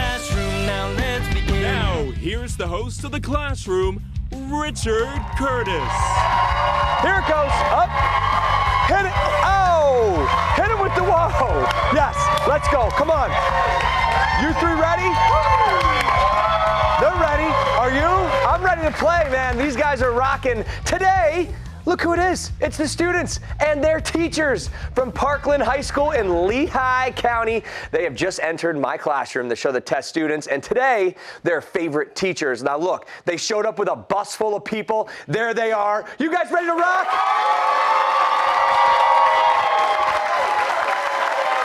classroom, now let's begin. Now, here's the host of the classroom, Richard Curtis. Here it goes. Up. Hit it. Oh! Hit it with the whoa. Yes. Let's go. Come on. You three ready? They're ready. Are you? I'm ready to play, man. These guys are rocking. Today, look who it is. It's the students and their teachers from Parkland High School in Lehigh County. They have just entered my classroom to show the test students, and today, their favorite teachers. Now look, they showed up with a bus full of people. There they are. You guys ready to rock?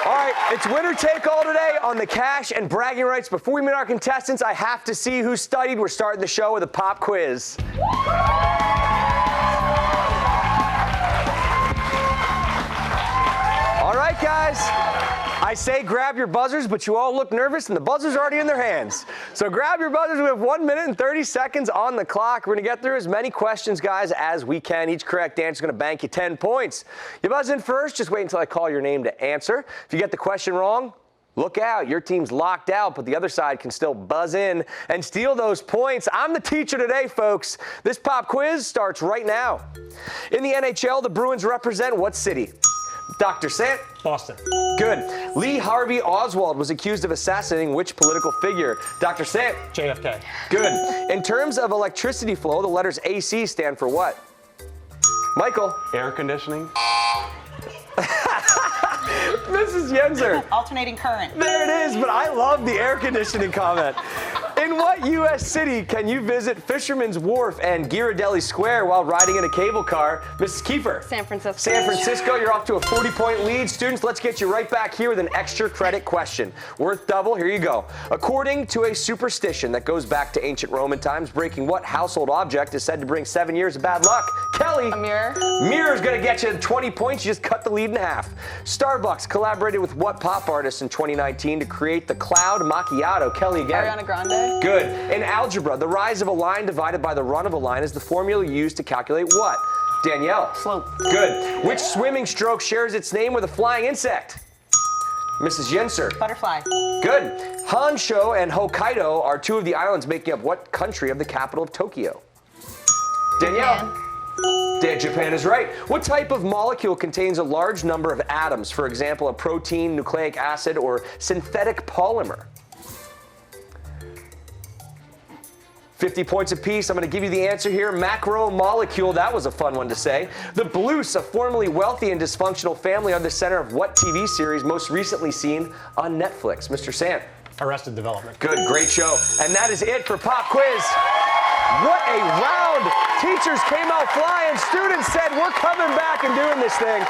All right, it's winner take all today on the cash and bragging rights. Before we meet our contestants, I have to see who studied. We're starting the show with a pop quiz. All right, guys. I say grab your buzzers, but you all look nervous, and the buzzer's already in their hands. So grab your buzzers. We have 1 minute and 30 seconds on the clock. We're going to get through as many questions, guys, as we can. Each correct answer is going to bank you 10 points. You buzz in first. Just wait until I call your name to answer. If you get the question wrong, look out. Your team's locked out, but the other side can still buzz in and steal those points. I'm the teacher today, folks. This pop quiz starts right now. In the NHL, the Bruins represent what city? Dr. Sant? Boston. Good. Lee Harvey Oswald was accused of assassinating which political figure? Dr. Sant? JFK. Good. In terms of electricity flow, the letters AC stand for what? Michael? Air conditioning. Mrs. Yenzer. Alternating current. There it is, but I love the air conditioning comment. In what U.S. city can you visit Fisherman's Wharf and Ghirardelli Square while riding in a cable car? Mrs. Kiefer. San Francisco. San Francisco, you're off to a 40-point lead. Students, let's get you right back here with an extra credit question. Worth double, here you go. According to a superstition that goes back to ancient Roman times, breaking what household object is said to bring 7 years of bad luck? Kelly. A mirror. Mirror's gonna get you 20 points. You just cut the lead in half. Starbucks collaborated with what pop artist in 2019 to create the Cloud Macchiato? Kelly again. Ariana Grande. Good. In algebra, the rise of a line divided by the run of a line is the formula used to calculate what? Danielle. Slope. Good. Which swimming stroke shares its name with a flying insect? Mrs. Yenser. Butterfly. Good. Honshu and Hokkaido are two of the islands making up what country of the capital of Tokyo? Danielle. Japan is right. What type of molecule contains a large number of atoms? For example, a protein, nucleic acid, or synthetic polymer? 50 points apiece. I'm going to give you the answer here. Macromolecule. That was a fun one to say. The Blues, a formerly wealthy and dysfunctional family, are the center of what TV series most recently seen on Netflix? Mr. Sant. Arrested Development. Good. Great show. And that is it for Pop Quiz. What a round. Teachers came out flying. Students said, we're coming back and doing this thing.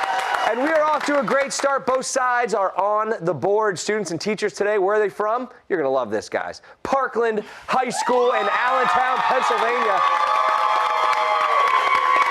And we are off to a great start. Both sides are on the board. Students and teachers today, where are they from? You're going to love this, guys. Parkland High School in Allentown, Pennsylvania.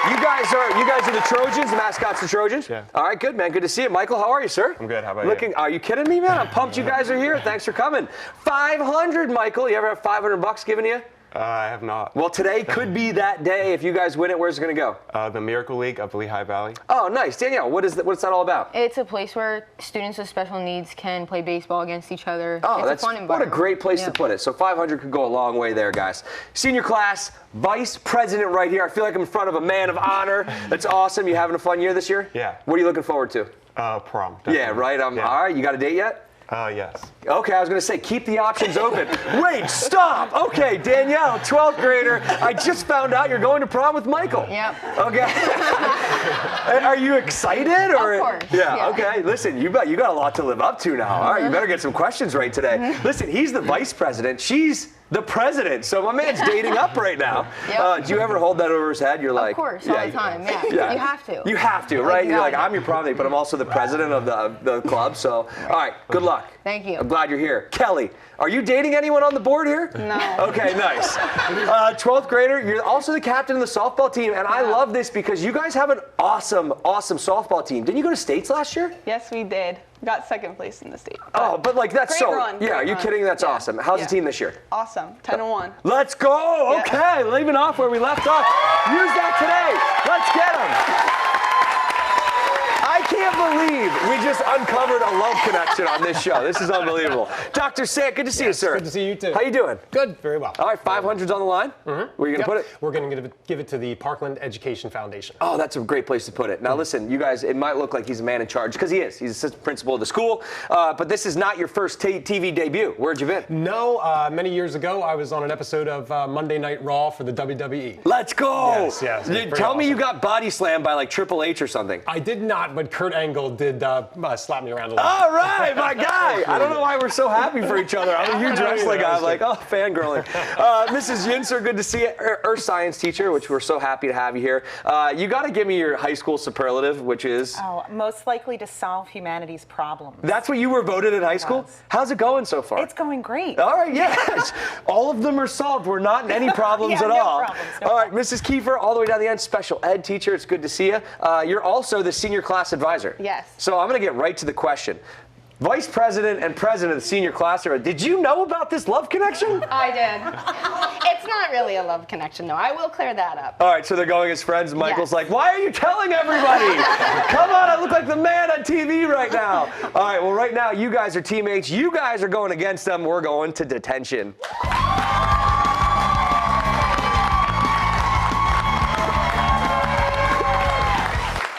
You guys are the Trojans, the mascots, the Trojans? Yeah. All right, good, man. Good to see you. Michael, how are you, sir? I'm good. How about you? Are you kidding me, man? I'm pumped you guys are here. Thanks for coming. 500, Michael. You ever have 500 bucks given to you? I have not. Well, today could be that day. If you guys win it, where's it going to go? The Miracle League of Lehigh Valley. Oh, nice. Danielle, what's that all about? It's a place where students with special needs can play baseball against each other. Oh, it's that's a fun environment. what a great place to put it. So 500 could go a long way there, guys. Senior class, vice president right here. I feel like I'm in front of a man of honor. That's awesome. You having a fun year this year? Yeah. What are you looking forward to? Prom. Definitely. Yeah, right. All right. You got a date yet? Yes. Okay, I was going to say, keep the options open. Wait, stop. Okay, Danielle, 12th grader. I just found out you're going to prom with Michael. Yep. Okay. Are you excited? Or? Of course. Yeah, okay. Listen, you got a lot to live up to now. All right, you better get some questions right today. Listen, he's the vice president. She's the president. So my man's dating up right now. Yep. Do you ever hold that over his head? You're like, of course, all the time. Yeah. You have to. You have to, right? You're like, I'm your prom date, but I'm also the president of the club. So, all right, good luck. Thank you. I'm glad you're here. Kelly, are you dating anyone on the board here? No. Okay, nice. 12th grader, you're also the captain of the softball team, and I love this because you guys have an awesome, awesome softball team. Didn't you go to states last year? Yes, we did. Got second place in the state. Oh, but like that's great so. run, Yeah, great are you run. kidding? That's Yeah. awesome. How's the Yeah. team this year? Awesome. 10-1. Let's go. Yeah. Okay, leaving off where we left off. Use that today. Let's get them. I can't can't believe we just uncovered a love connection on this show. This is unbelievable. Dr. Sand, good to see you, sir. Good to see you too. How you doing? Good, very well. All right, 500's on the line. Where are you going to put it? We're going to give it to the Parkland Education Foundation. Oh, that's a great place to put it. Now, listen, you guys, it might look like he's a man in charge, because he is. He's assistant principal of the school, but this is not your first TV debut. Where'd you been? No, many years ago, I was on an episode of Monday Night Raw for the WWE. Let's go! Yes. Tell me you got body slammed by like Triple H or something. I did not, but Kurt Angle did slap me around a little. All right, my guy. I don't know why we're so happy for each other. I'm a huge wrestling guy. I'm like, oh, fangirling. Mrs. Yinser, good to see you. Earth science teacher, which we're so happy to have you here. You got to give me your high school superlative, which is? Oh, most likely to solve humanity's problems. That's what you were voted in high school? How's it going so far? It's going great. All right, yes. All of them are solved. We're not in any problems at no all. Problems, All right, Mrs. Kiefer, all the way down the end, special ed teacher. It's good to see you. You're also the senior class advisor. Yes. So I'm going to get right to the question. Vice president and president of the senior class, did you know about this love connection? I did. It's not really a love connection, though. I will clear that up. All right, so they're going as friends. Michael's Yes. like, why are you telling everybody? Come on, I look like the man on TV right now. All right, well, right now, you guys are teammates. You guys are going against them. We're going to detention.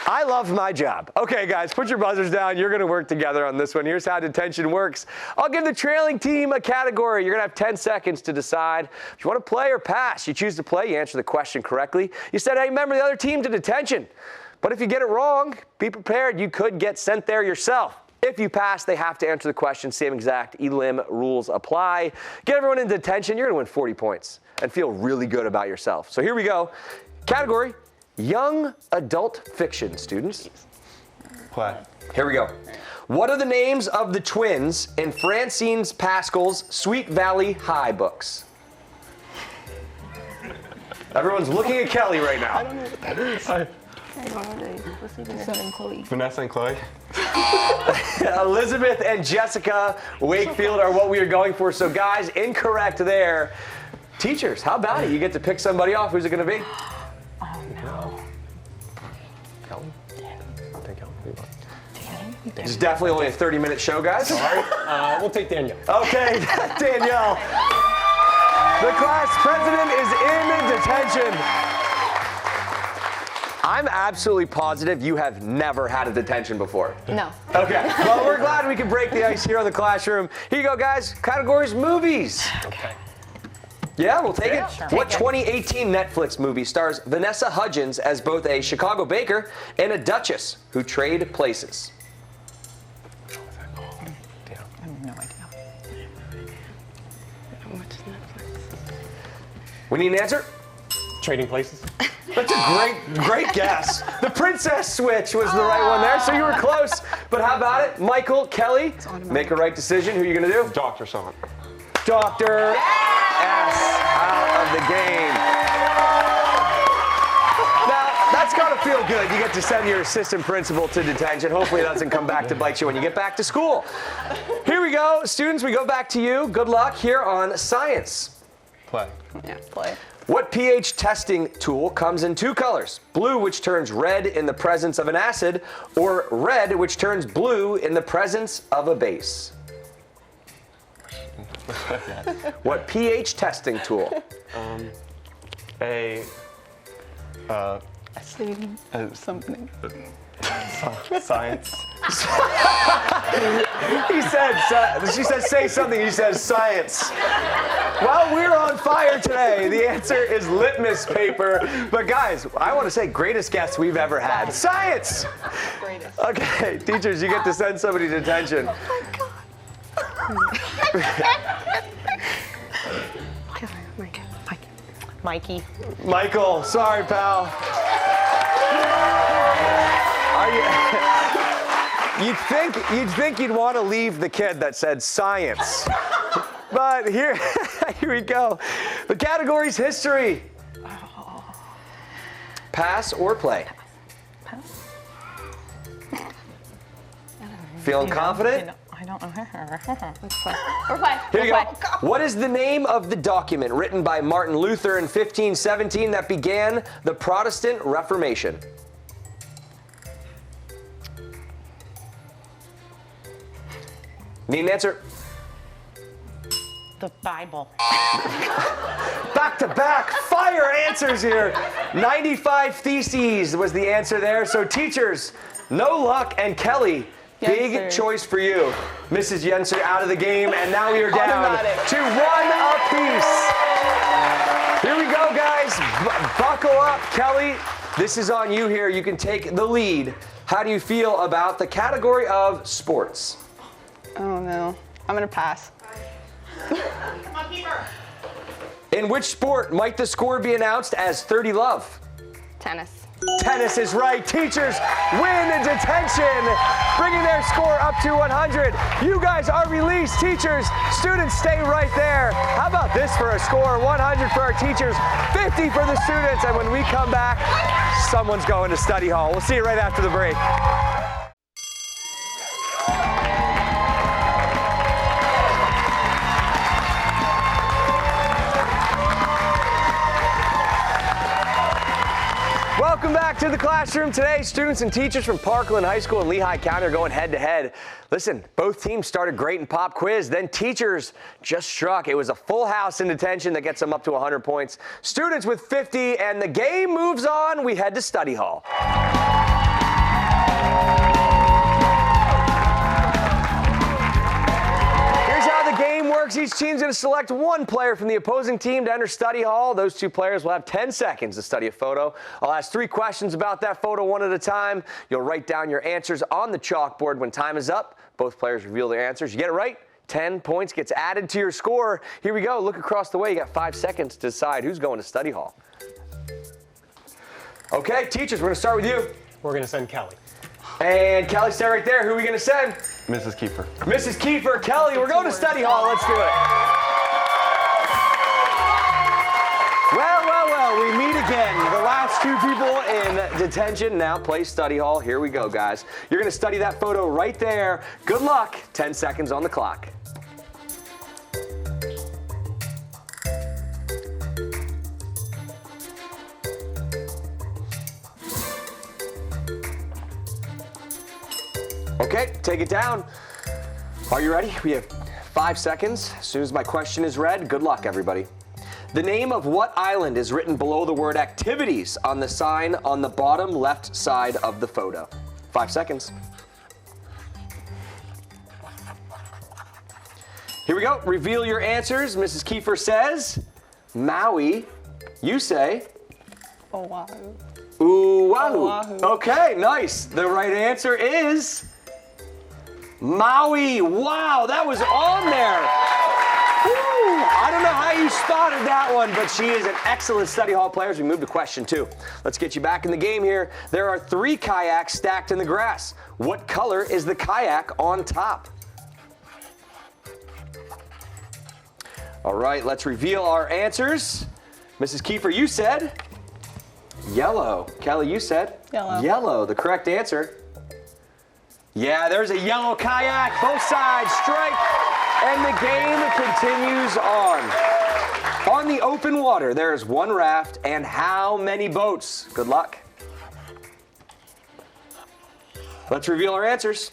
I love my job. Okay, guys, put your buzzers down. You're going to work together on this one. Here's how detention works. I'll give the trailing team a category. You're going to have 10 seconds to decide if you want to play or pass. You choose to play. You answer the question correctly. You said, hey, member of the other team to detention. But if you get it wrong, be prepared. You could get sent there yourself. If you pass, they have to answer the question. Same exact elim rules apply. Get everyone in detention. You're going to win 40 points and feel really good about yourself. So here we go. Category. Young adult fiction, students. Play. Here we go. What are the names of the twins in Francine Pascal's Sweet Valley High books? Everyone's looking at Kelly right now. I don't know what that is. Vanessa and Chloe. Elizabeth and Jessica Wakefield are what we are going for. So guys, incorrect there. Teachers, how about it? You get to pick somebody off. Who's it going to be? This is definitely only a 30-minute show, guys. All right, we'll take Danielle. Okay, Danielle. The class president is in detention. I'm absolutely positive you have never had a detention before. No. Okay, well, we're glad we can break the ice here on the classroom. Here you go, guys. Categories, movies. Okay. Yeah, we'll take it. Sure. What 2018 Netflix movie stars Vanessa Hudgens as both a Chicago baker and a duchess who trade places? I have no idea. We need an answer? Trading places. That's a great guess. The Princess Switch was the right one there, so you were close. But how about it? Michael, Kelly, make a right decision. Who are you going to do? Dr. Son. Dr. S out of the game. Now, that's got to feel good. You get to send your assistant principal to detention. Hopefully it doesn't come back to bite you when you get back to school. Here we go. Students, we go back to you. Good luck here on science. Play. Yeah, play. What pH testing tool comes in two colors? Blue, which turns red in the presence of an acid, or red, which turns blue in the presence of a base? What pH testing tool? Something. Science. She said, say something. He says, science. Well, we're on fire today. The answer is litmus paper. But guys, I want to say greatest guest we've ever had. Science! Greatest. Okay, teachers, you get to send somebody to detention. Mikey. Michael, sorry, pal. You'd think you'd want to leave the kid that said science. But here we go. The category's history. Pass or play? Pass. Feeling confident? I don't know. Let's play. We're playing. Here you go. What is the name of the document written by Martin Luther in 1517 that began the Protestant Reformation? Need an answer? The Bible. Back-to-back fire answers here. 95 Theses was the answer there. So teachers, no luck. And Kelly, big Yenser. choice for you. Mrs. Yenser out of the game, and now we are down Automatic. to 1 apiece. Here we go, guys. Buckle up, Kelly. This is on you here. You can take the lead. How do you feel about the category of sports? Oh no. I'm gonna pass. In which sport might the score be announced as 30 love? Tennis. Tennis is right. Teachers win detention, bringing their score up to 100. You guys are released. Teachers, students stay right there. How about this for a score? 100 for our teachers, 50 for the students. And when we come back, someone's going to study hall. We'll see you right after the break. Welcome back to the classroom. Today, students and teachers from Parkland High School in Lehigh County are going head to head. Listen, both teams started great in pop quiz, then teachers just struck. It was a full house in detention that gets them up to 100 points. Students with 50, and the game moves on. We head to study hall. Each team's going to select one player from the opposing team to enter study hall. Those two players will have 10 seconds to study a photo. I'll ask 3 questions about that photo one at a time. You'll write down your answers on the chalkboard. When time is up, both players reveal their answers. You get it right, 10 points gets added to your score. Here we go. Look across the way. You got 5 seconds to decide who's going to study hall. Okay, teachers, we're going to start with you. We're going to send Kelly. And Kelly, stay right there. Who are we going to send? Mrs. Kiefer. Mrs. Kiefer, Kelly, we're going to study hall. Let's do it. Well, we meet again. The last 2 people in detention now play study hall. Here we go, guys. You're going to study that photo right there. Good luck. 10 seconds on the clock. Okay, take it down. Are you ready? We have 5 seconds. As soon as my question is read, good luck, everybody. The name of what island is written below the word activities on the sign on the bottom left side of the photo? 5 seconds. Here we go. Reveal your answers. Mrs. Kiefer says Maui. You say Oahu. Oahu. Oahu. Okay, nice. The right answer is Maui. Wow, that was on there. Woo. I don't know how you spotted that one, but she is an excellent study hall player as we move to question 2. Let's get you back in the game here. There are 3 kayaks stacked in the grass. What color is the kayak on top? All right, let's reveal our answers. Mrs. Kiefer, you said yellow. Kelly, you said Yellow. Yellow, the correct answer. Yeah, there's a yellow kayak, both sides strike, and the game continues on. On the open water, there is 1 raft and how many boats? Good luck. Let's reveal our answers.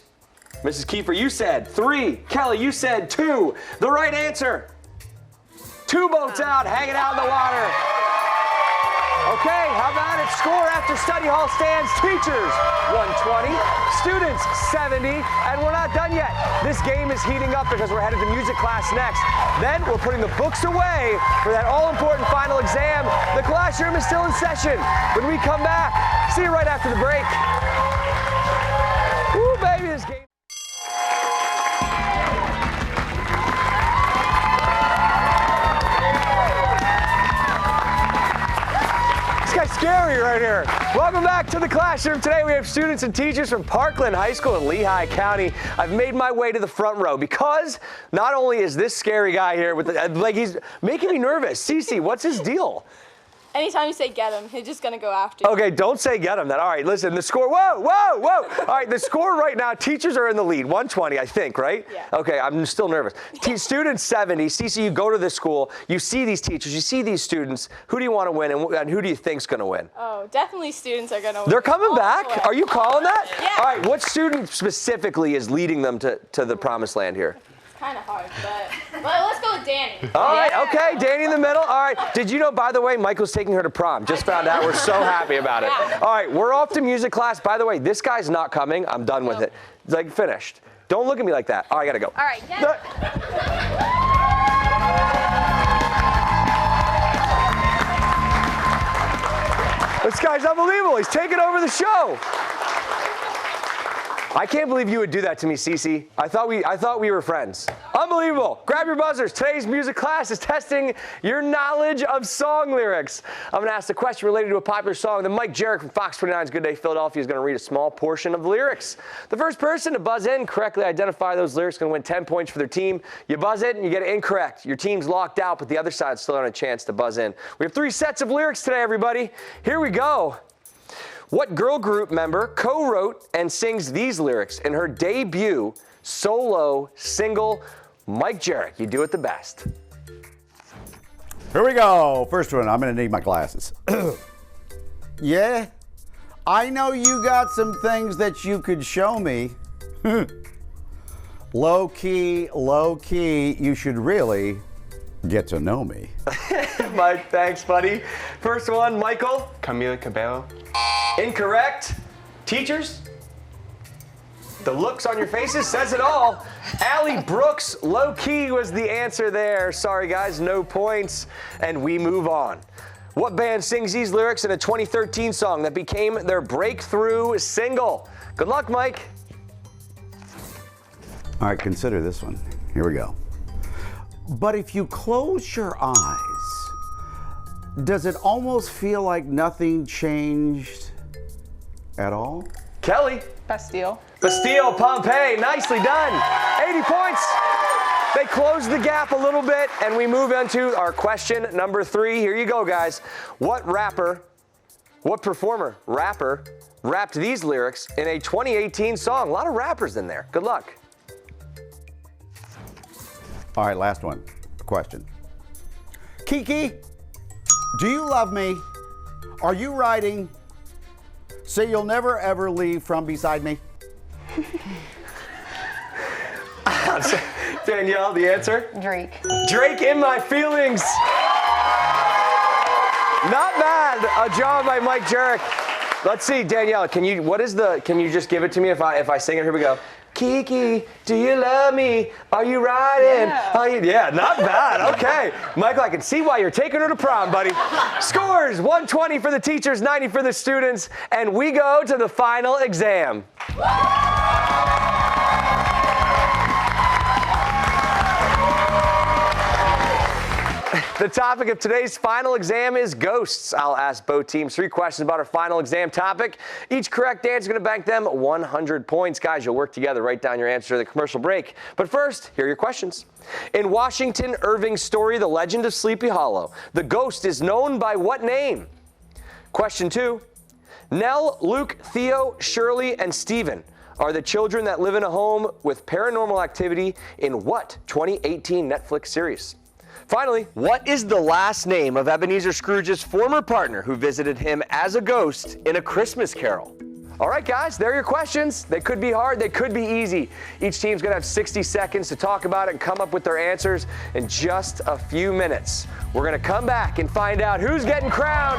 Mrs. Kiefer, you said 3. Kelly, you said 2. The right answer. 2 boats out, hanging out in the water. Okay, how about it? Score after study hall stands. Teachers, 120. Students, 70. And we're not done yet. This game is heating up because we're headed to music class next. Then we're putting the books away for that all-important final exam. The classroom is still in session. When we come back, see you right after the break. Woo, baby, this game. Scary right here. Welcome back to the classroom. Today we have students and teachers from Parkland High School in Lehigh County. I've made my way to the front row because not only is this scary guy here with the, like he's making me nervous. Cece, what's his deal? Anytime you say get him, he's just gonna go after you. Okay, don't say get him then. All right, listen, the score, whoa. All right, the score right now, teachers are in the lead, 120, I think, right? Yeah. Okay, I'm still nervous. Students 70, Cece, you go to this school, you see these teachers, you see these students. Who do you want to win and who do you think's going to win? Oh, definitely students are gonna win. They're coming all the back? way. Are you calling that? Yeah. All right, what student specifically is leading them to the promised land here? It's kind of hard, but let's go with Danny. All right, okay, Danny in the middle. All right, did you know, by the way, Michael's taking her to prom? Just found out. We're so happy about it. All right, we're off to music class. By the way, this guy's not coming. I'm done with it. Like, finished. Don't look at me like that. Oh, I gotta go. All right, This guy's unbelievable. He's taking over the show. I can't believe you would do that to me, Cece. I thought we were friends. Unbelievable. Grab your buzzers. Today's music class is testing your knowledge of song lyrics. I'm going to ask the question related to a popular song. Then Mike Jarrett from Fox 29's Good Day Philadelphia is going to read a small portion of the lyrics. The first person to buzz in, correctly identify those lyrics, is going to win 10 points for their team. You buzz it and you get it incorrect. Your team's locked out, but the other side's still on a chance to buzz in. We have 3 sets of lyrics today, everybody. Here we go. What girl group member co-wrote and sings these lyrics in her debut solo single? Mike Jarrett, you do it the best. Here we go. First one, I'm going to need my glasses. Yeah, I know you got some things that you could show me. Low key, you should really get to know me. Mike, thanks, buddy. First one, Michael. Camila Cabello. Incorrect. Teachers? The looks on your faces says it all. Allie Brooks, low key was the answer there. Sorry, guys, no points. And we move on. What band sings these lyrics in a 2013 song that became their breakthrough single? Good luck, Mike. All right, consider this one. Here we go. But if you close your eyes, does it almost feel like nothing changed at all? Kelly. Bastille. Bastille, Pompeii, nicely done. 80 points. They closed the gap a little bit, and we move into our question number 3. Here you go, guys. What performer, rapper, rapped these lyrics in a 2018 song? A lot of rappers in there. Good luck. All right, last one. Question. Kiki, do you love me? Are you riding? Say you'll never ever leave from beside me? Danielle, the answer? Drake. Drake, In My Feelings. Not bad. A job by Mike Jarrett. Let's see, Danielle, can you just give it to me if I sing it? Here we go. Kiki, do you love me? Are you riding? Yeah, not bad. Okay. Michael, I can see why you're taking her to prom, buddy. Scores, 120 for the teachers, 90 for the students, and we go to the final exam. The topic of today's final exam is ghosts. I'll ask both teams 3 questions about our final exam topic. Each correct answer is going to bank them 100 points. Guys, you'll work together. Write down your answer to the commercial break. But first, here are your questions. In Washington Irving's story, The Legend of Sleepy Hollow, the ghost is known by what name? Question 2. Nell, Luke, Theo, Shirley, and Steven are the children that live in a home with paranormal activity in what 2018 Netflix series? Finally, what is the last name of Ebenezer Scrooge's former partner who visited him as a ghost in A Christmas Carol? All right, guys, there are your questions. They could be hard, they could be easy. Each team's gonna have 60 seconds to talk about it and come up with their answers in just a few minutes. We're gonna come back and find out who's getting crowned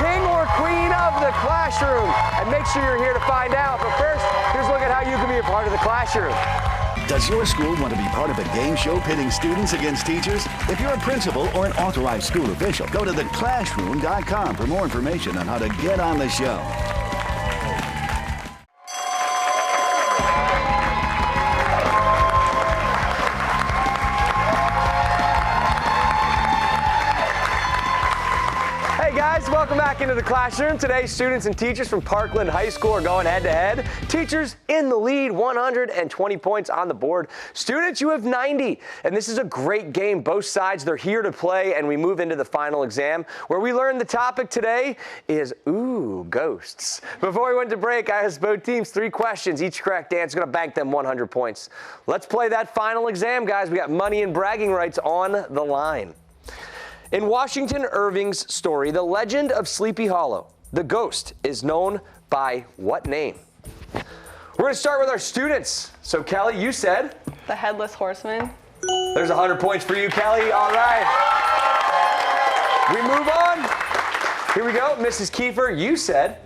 king or queen of the classroom. And make sure you're here to find out. But first, here's a look at how you can be a part of the classroom. Does your school want to be part of a game show pitting students against teachers? If you're a principal or an authorized school official, go to theclassroom.com for more information on how to get on the show. guys, welcome back into the classroom. Today, students and teachers from Parkland High School are going head-to-head. Teachers in the lead, 120 points on the board. Students, you have 90, and this is a great game. Both sides, they're here to play, and we move into the final exam, where we learn the topic today is, ghosts. Before we went to break, I asked both teams 3 questions. Each correct answer is going to bank them 100 points. Let's play that final exam, guys. We got money and bragging rights on the line. In Washington Irving's story, The Legend of Sleepy Hollow, the ghost is known by what name? We're going to start with our students. So, Kelly, you said? The Headless Horseman. There's 100 points for you, Kelly. All right. We move on. Here we go. Mrs. Kiefer, you said?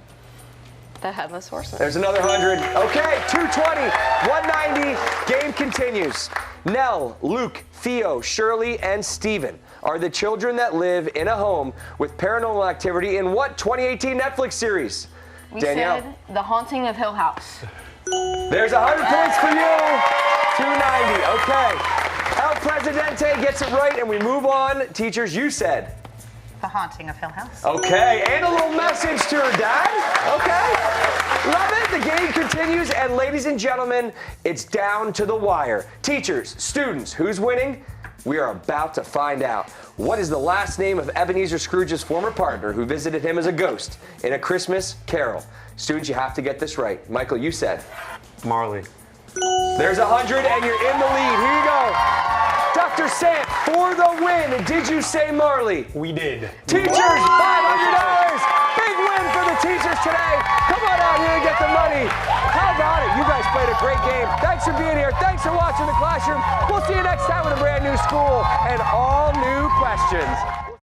The Headless Horseman. There's another 100. Okay, 220, 190. Game continues. Nell, Luke, Theo, Shirley, and Steven are the children that live in a home with paranormal activity in what 2018 Netflix series? We Danielle. said The Haunting of Hill House. There's 100 points for you. 290. Okay. El Presidente gets it right, and we move on. Teachers, you said? The Haunting of Hill House. Okay, and a little message to her dad. Okay, love it. The game continues, and ladies and gentlemen, it's down to the wire. Teachers, students, who's winning? We are about to find out. What is the last name of Ebenezer Scrooge's former partner who visited him as a ghost in A Christmas Carol? Students, you have to get this right. Michael, you said? Marley. There's 100, and you're in the lead. Here you go. Dr. Sant, for the win. Did you say Marley? We did. Teachers, $500. Big win for the teachers today. Come on out here and get the money. How about it? You guys played a great game. Thanks for being here. Thanks for watching the classroom. We'll see you next time with a brand new school and all new questions.